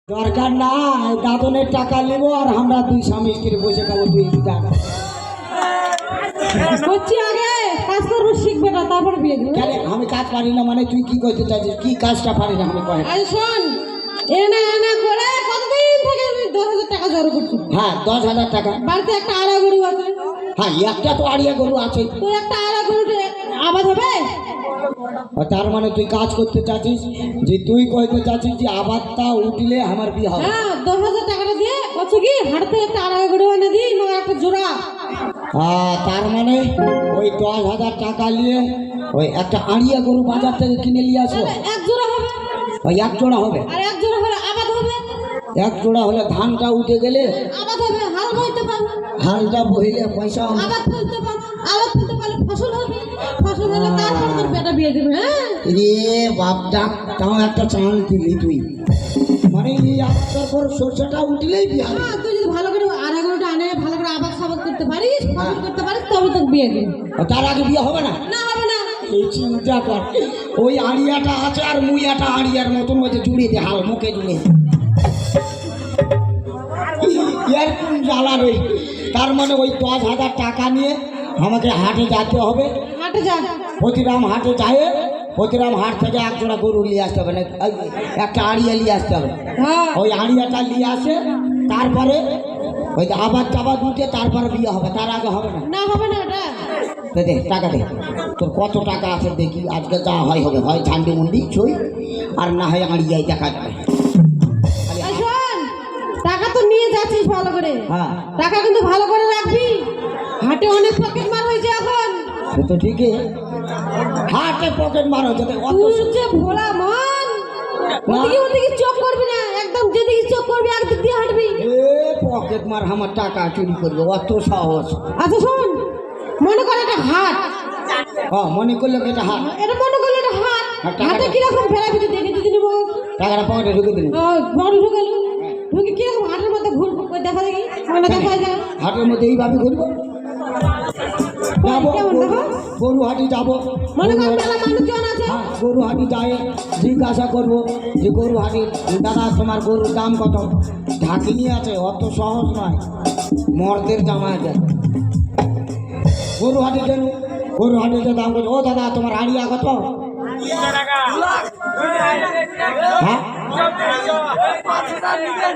দরকার নাই, দাদনের টাকা নেব আর আমরা দুই স্বামী স্ত্রী বসে খাবো দুই টাকা। করছি আগে কাজ করবো, শিখবে না তারপর বিয়ে দেবো। কেন আমি কাজ পারি না মানে তুই কি করতে চাইছিস? কি কাজটা পারি না আমি কয়? আরে শোন, এনা এনা করে কতদিন থেকে আমি 10,000 টাকা জড়ো করছি। হ্যাঁ 10,000 টাকা। বাড়িতে একটা আড়া গরু আছে। হ্যাঁ একটা তো আড়িয়া গরু আছে। তুই একটা আড়া গরুতে আবাদ হবে। তার মানে তুই কাজ করতে চাচ্ছিস যে তুই কইতে চাচ্ছিস যে আবাদটা উঠলে আমার বিয়ে হবে। হ্যাঁ 10,000 টাকাটা দিয়ে বলছো কি হাড়তে একটা আড়া গরু এনে দিই, মনে একটা জোড়া। তার মানে ওই 10,000 টাকা নিয়ে ওই একটা আড়িয়া গরু বাজার থেকে কিনে নিয়ে আসো। এক জোড়া হবে। ওই এক জোড়া হবে। আর এক জোড়া হলে আবাদ হবে। এক জোড়া হলে ধানটা উঠে গেলে আবাদ হবে, হাল বইতে পারবে। হালটা বইলে পয়সা হবে। আবাদ ফেলতে পারবে, আবাদ ফেলতে পারলে ফসল হবে। ফসল হলে তারপর তোর বেটা বিয়ে দেবে। হ্যাঁ রে বাপটা, তাও একটা চাল দিলি তুই। মানে এই একটার পর সরষেটা উঠলেই বিয়ে হবে। হ্যাঁ, তুই যদি ভালো করে আড়া গরুটা আনে, ভালো করে আবাদ সাবাদ করতে পারিস, ফসল করতে পারিস, তবে তোকে বিয়ে দেবে। তার আগে বিয়ে হবে না? না হবে না। এই চিন্তা কর, ওই আড়িয়াটা আছে আর মুইয়াটা আড়িয়ার মতন হয়েছে, জুড়িয়ে দে হাল মুখে জুড়ে এর কোন জ্বালা রে। তার মানে ওই 10,000 টাকা নিয়ে আমাকে হাটে যেতে হবে। হাটে যা। প্রতিরাম হাটে যায়, প্রতিরাম হাট থেকে এক জোড়া গরু নিয়ে আসতে হবে, না একটা আড়িয়া নিয়ে আসতে হবে। হ্যাঁ ওই আড়িয়াটা নিয়ে আসে, তারপরে ওই আবাদ টাবাদ উঠে তারপরে বিয়ে হবে, তার আগে হবে না। না হবে না ওটা। দে টাকা দে, তোর কত টাকা আছে দেখি। আজকে যা হয় হবে, হয় ঝান্ডি মুন্ডি ছই আর না হয় আড়িয়াই দেখা যাবে। এই শোন, টাকা তো নিয়ে যাচ্ছিস ভালো করে। হ্যাঁ টাকা কিন্তু ভালো করে রাখবি। হাটে অনেক পকেট মার হয়েছে এখন। সে তো ঠিকই, হাটে পকেট মারো যাতে অত তুই যে ভোলা মন, ওদিকে ওদিকে চোখ করবি না, একদম যেদিকে চোখ করবি একদিক দিয়ে হাঁটবি। পকেট মার আমার টাকা চুরি করবে, অত সাহস। আচ্ছা শোন, মনে কর এটা হাট। মনে করলে এটা হাট। এটা মনে করলে এটা হাট। টাকা- হাটে কিরকম ফেরাবি তুই দেখে দিদি নেবো। টাকাটা পকেটে ঢুকে দিন। বড় ঢুকালো, ঢুকে কিরকম হাটের মধ্যে ঘুরবো, কই দেখা দেখি, মানে দেখা যায়। হাটের মধ্যে এইভাবে ঘুরবো, যাবো কেমন দেখো? গরু হাটি যাবো। মনে কর মেলা মানুষজন আছে। হ্যাঁ গরু হাটি যায়, জিজ্ঞাসা করবো যে গরু হাটি দাদা তোমার গরুর দাম কত? ঢাকিনি আছে, অত সহজ নয়, মর্দের জামা আছে। গরু হাটি গেল, গরু হাটিতে দাম কত? ও দাদা তোমার আড়িয়া কত? হ্যাঁ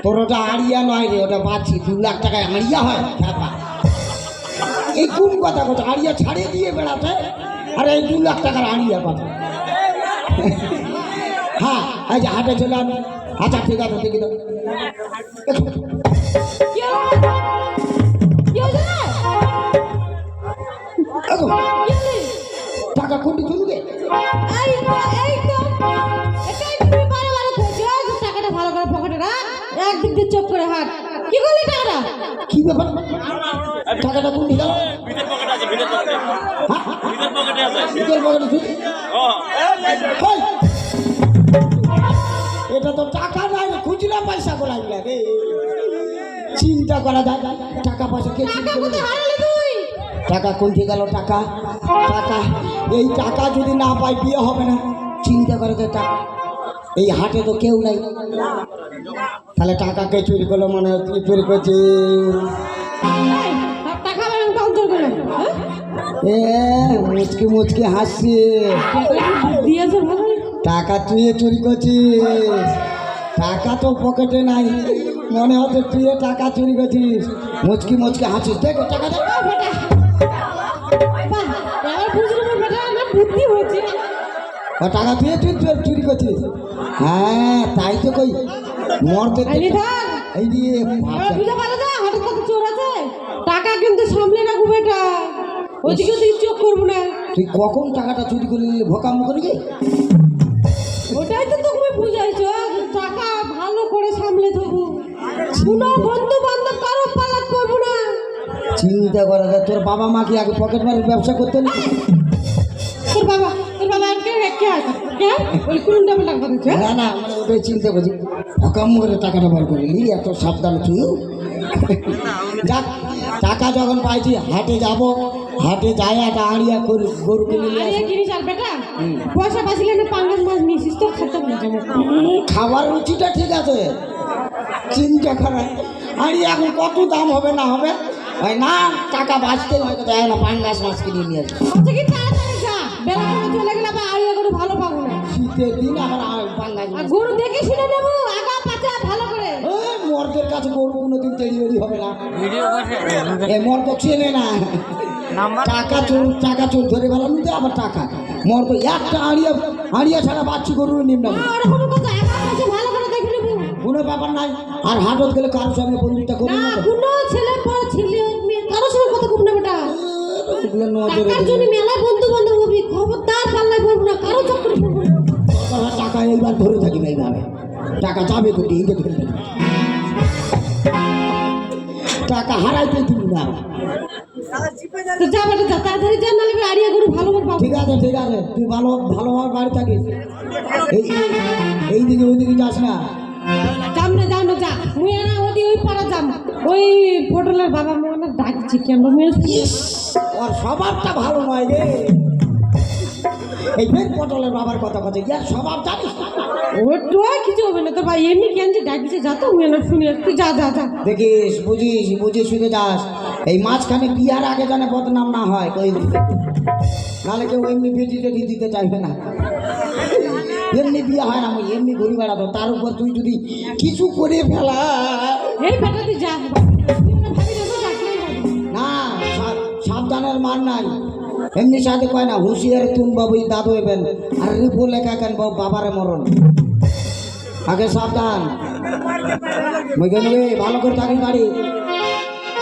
তোর ওটা আড়িয়া নয় রে, ওটা পাচ্ছি 2 লাখ টাকায় আড়িয়া হয়। এই কোন কথা কথা, আড়িয়া ছাড়িয়ে দিয়ে বেড়াতে, আর এই 2 লাখ টাকার আড়িয়া কথা। হ্যাঁ এই যে হাটে চলে আমি। আচ্ছা ঠিক আছে, দেখি তো কি হলো? কি হয়েছে রে? কি হলো? টাকা কোনটি চলবে? এই তো, এটাই তুমি বারে ধরছো। টাকাটা ভালো করে পকেটে রাখ, একদিক দিয়ে চোখ করে হাট। কি করলি টাকাটা? কি ব্যাপার, টাকাটা কোনটি গেল? হ্যাঁ ভিতর পকেটে ঢুকে। হেই! এটা তো টাকা নাই রে, খুচরা পয়সা করা রে। চিন্তা করা যায়, টাকা পয়সা কে চুরি টাকা করবে? কোথায় হারালি তুই? টাকা কোনটি গেল? টাকা টাকা এই টাকা যদি না পাই বিয়ে হবে না। চিন্তা করে তো, টাকা এই হাটে তো কেউ নাই, তাহলে টাকা কে চুরি করলো? মনে হচ্ছে চুরি করছে। এই, টাকা বেরোন কাউন্টার করে। মুচকি মুচকি হাসছে। দিয়েছে ভালো। টাকা তুই চুরি করছিস, টাকা তো পকেটে নাই, মনে হচ্ছে তুই টাকা চুরি করছিস। মুচকি মুচকি হাসিস, দেখো টাকা দেখ। বাহ, এবার বুঝলাম ওর বেটা না বুদ্ধি হচ্ছে। টাকা তুই চুরি করছিস? হ্যাঁ তাই তো কই, মরতে এই থাক। এই দিয়ে এবার বুঝতে পারো না হাটের কত চোর আছে। টাকা কিন্তু সামলে রাখবো বেটা, ওদিকে ওদিকে চোখ করবো না। তুই কখন টাকাটা চুরি করে নিলি? ভোকাম করে গে। ওটাই তো তুমি বুঝাইছো, টাকা ভালো করে সামলে থাকবো, কোনো বন্ধু বান্ধব কারো পালাত করবো না। চিন্তা করা যায়, তোর বাবা মা কি আগে পকেট মারের ব্যবসা করতেন? তোর বাবা কে আছে? কে ওই কুলুনটা টাকা দিচ্ছে? না না, মানে ওটাই চিন্তা করছি, ভোকাম করে টাকাটা বার করে নিলি, এত সাবধান তুই। যাক, টাকা যখন পাইছি হাটে যাব, হাটে যাই একটা আড়িয়া গরু কিনে নিয়ে আরে আসবো। কিনিস আর বেটা, পয়সা বাঁচলে না পাঙ্গাস মাছ নিয়েছিস তো খেতে হবে। খাবার রুচিটা ঠিক আছে, চিন্তা করে আর এখন কত দাম হবে না হবে হয় না টাকা বাঁচতে হয়তো দেয় না পাঙ্গাস মাছ কিনে নিয়ে আসবে আচ্ছা কি তাড়াতাড়ি যা বেলা করে চলে গেলে আবার আড়িয়া করে ভালো পাবো না শীতের দিন আবার পাঙ্গাস আর মাছ গরু দেখে শুনে নেবো আগা পাচা ভালো করে মর্দের কাছে গরু কোনোদিন তেড়ি বেড়ি হবে না এই মর্দ চেনে না টাকা চোর ধরে বেলা নিতে আবার টাকা মর্দ একটা আড়িয়া ছাড়া বাচ্চি গরু নিম্ন আর কোনো কথা আগা পাচা ভালো করে দেখে নেবো কোনো ব্যাপার নাই আর হাটত গেলে কারোর সঙ্গে বন্ধুটা করি না না কোনো ছেলে পর ছেলে মেয়ে কারোর সঙ্গে কথা কম না বেটা এগুলো নজরে টাকার জন্য মেলা বন্ধু বান্ধব হবি খবরদার পাল্লায় পড়বো না কারো চক্করে পড়বো না টাকা এইবার ধরে থাকিবে এইভাবে টাকা যাবে কোটি এই যে ধরে থাকি টাকা হারাইতে তুমি না তো যা বেটা যা তাড়াতাড়ি যা নালে আড়িয়া গরু ভালো করে পাবো ঠিক আছে তুই ভালোভাবে বাড়ি থাকিস এইদিকে ওইদিকে যাস না যাম না যা মুই না ওই পাড়া যাম ওই পটলের বাবা মনে ডাকছি কেন ওর স্বভাবটা ভালো নয় রে এই ফের পটলের বাবার কথা কথা ইয়ার স্বভাব জানিস ওই কিছু হবে না তো ভাই এমনি কেন যে ডাকছে যা তো মুই না শুনি তুই যা দেখিস বুঝিস শুনে যাস এই মাঝখানে বিয়ার আগে জানে বদনাম না হয় কই নাহলে কেউ এমনি বেটি টেটি দিতে চাইবে না এমনি বিয়ে হয় না আমি এমনি ঘুরি বেড়াতো তার উপর তুই যদি কিছু করে ফেলা এই বেটা তুই যা না সাবধানের মান নাই এমনি সাথে কয় না হুঁশিয়ার তুম বাবুই দাদু হইবেন আর রিপো লেখা কেন বাবারে মরণ আগে সাবধান ভালো করে থাকি বাড়ি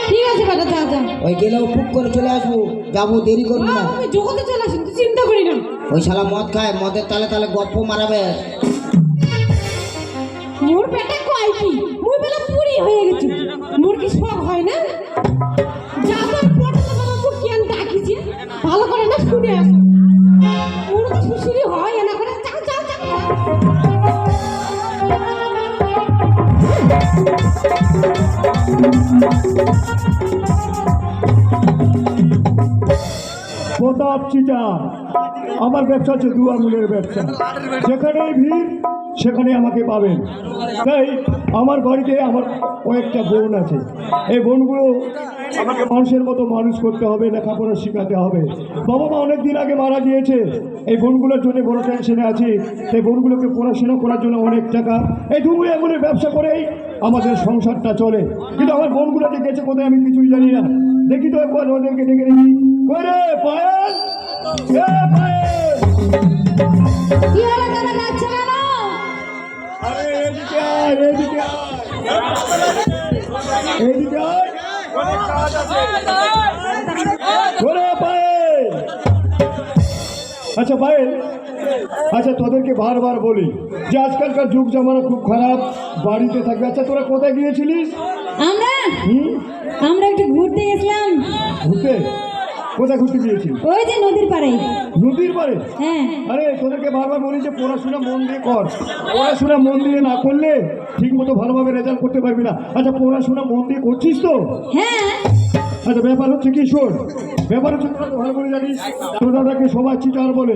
ঠিক আছে বেটা যা ওই গেলেও ফুক করে চলে আসবো যাবো দেরি করবি না আমি জগতে চলে আসুন তুই চিন্তা করি না ওই শালা মদ খায় মদের তালে গপ্প মারাবে মোর পেটে কয় কি মুই বেলা পুরি হয়ে গেছি মোর কি সব হয় না যাবার পটল বাবা মুখ কেন ডাকিছে ভালো করে না শুনে আস ওর তো সুশুরি হয় না করে চাও প্রতাপ চিটার আমার ব্যবসা হচ্ছে দু আঙুলের ব্যবসা যেখানেই ভিড় সেখানে আমাকে পাবেন তাই আমার বাড়িতে আমার কয়েকটা বোন আছে এই বোনগুলো আমাকে মানুষের মতো মানুষ করতে হবে লেখাপড়া শেখাতে হবে বাবা মা অনেক দিন আগে মারা গিয়েছে এই বোনগুলোর জন্য বড় টেনশনে আছি এই বোনগুলোকে পড়াশোনা করার জন্য অনেক টাকা এই দু আঙুলের ব্যবসা করেই আমাদের সংসারটা চলে কিন্তু আমার বোনগুলো যে গেছে কোথায় আমি কিছুই জানি না দেখি তো একবার ওদেরকে ডেকে দেখি ওরে পায়েল কি হলো দাদা ডাকছে কেন আরে এদিকে আয় এদিকে আয় অনেক কাজ আছে ওরে পায়েল আচ্ছা পায়েল আচ্ছা তোদেরকে বারবার বলি যে আজকালকার যুগ জামানা খুব খারাপ বাড়িতে থাকবে আচ্ছা তোরা কোথায় গিয়েছিলিস আমরা একটু ঘুরতে গেছিলাম ঘুরতে কোথায় ঘুরতে গিয়েছিস ওই যে নদীর পাড়ে নদীর পাড়ে হ্যাঁ আরে তোদেরকে বারবার বলি যে পড়াশোনা মন দিয়ে কর পড়াশোনা মন দিয়ে না করলে ঠিক মতো ভালোভাবে রেজাল্ট করতে পারবি না আচ্ছা পড়াশোনা মন দিয়ে করছিস তো হ্যাঁ আচ্ছা ব্যাপার হচ্ছে কি শোন ব্যাপার হচ্ছে তোরা তো ভালো করে জানিস তোর দাদাকে সবাই চিটার বলে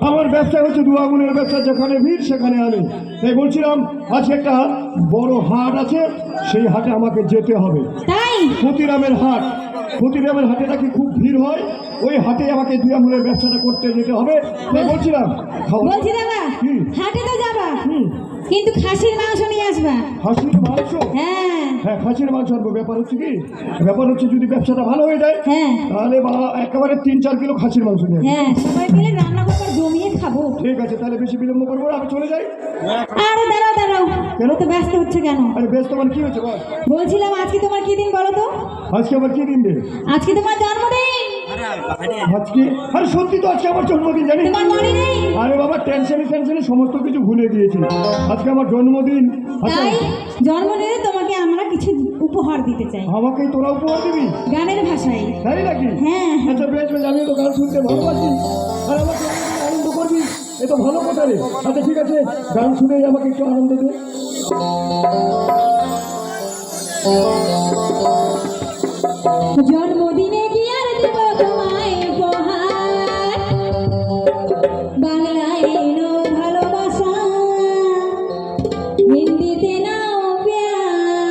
আমার ব্যবসা হচ্ছে দু আঙুলের ব্যবসা যেখানে ভিড় সেখানে আনে তাই বলছিলাম আজকে একটা বড় হাট আছে সেই হাটে আমাকে যেতে হবে তাই ক্ষতিরামের হাটে নাকি খুব ভিড় হয় ওই হাটে আমাকে দু আঙুলের ব্যবসাটা করতে যেতে হবে তাই বলছিলাম বলছি দাদা কি? হাটে তো যাবা কিন্তু খাসির মাংস নিয়ে আসবা খাসির মাংস হ্যাঁ হ্যাঁ খাসির মাংস আনবো ব্যাপার হচ্ছে কি ব্যাপার হচ্ছে যদি ব্যবসাটা ভালো হয়ে যায় হ্যাঁ তাহলে একেবারে 3-4 কিলো খাসির মাংস নিয়ে আসবো। হ্যাঁ সবাই মিলে রান্না করে জমিয়ে খাবো ঠিক আছে তাহলে বেশি বিলম্ব করবো না, আমি চলে যাই। আরে দাঁড়াও কেন? তো ব্যস্ত হচ্ছে কেন আরে ব্যস্ত মানে কি হয়েছে বল? বলছিলাম আজকে তোমার কি দিন বলো তো আজকে আমার কি দিন রে? আজকে তোমার জন্মদিন আজকে আরে সত্যি তো আজকে আমার জন্মদিন জানিস? তোমার মনে নেই আরে বাবা টেনশনে সমস্ত কিছু ভুলে গিয়েছি। আজকে আমার জন্মদিন। আচ্ছা তাই জন্মদিনে তোমাকে আমরা কিছু উপহার দিতে চাই আমাকেই তোরা উপহার দিবি গানের ভাষায় তাই নাকি? হ্যাঁ আচ্ছা বেশ আমি তো গান শুনতে ভালোবাসি আর আমাকে আনন্দ করবি এ তো ভালো কথা রে। আচ্ছা ঠিক আছে গান শুনেই আমাকে একটু আনন্দ দে। জন্মদিনে কি আর দেব তোমায় উপহার বাংলায় নাও ভালোবাসা হিন্দিতে নাও প্যার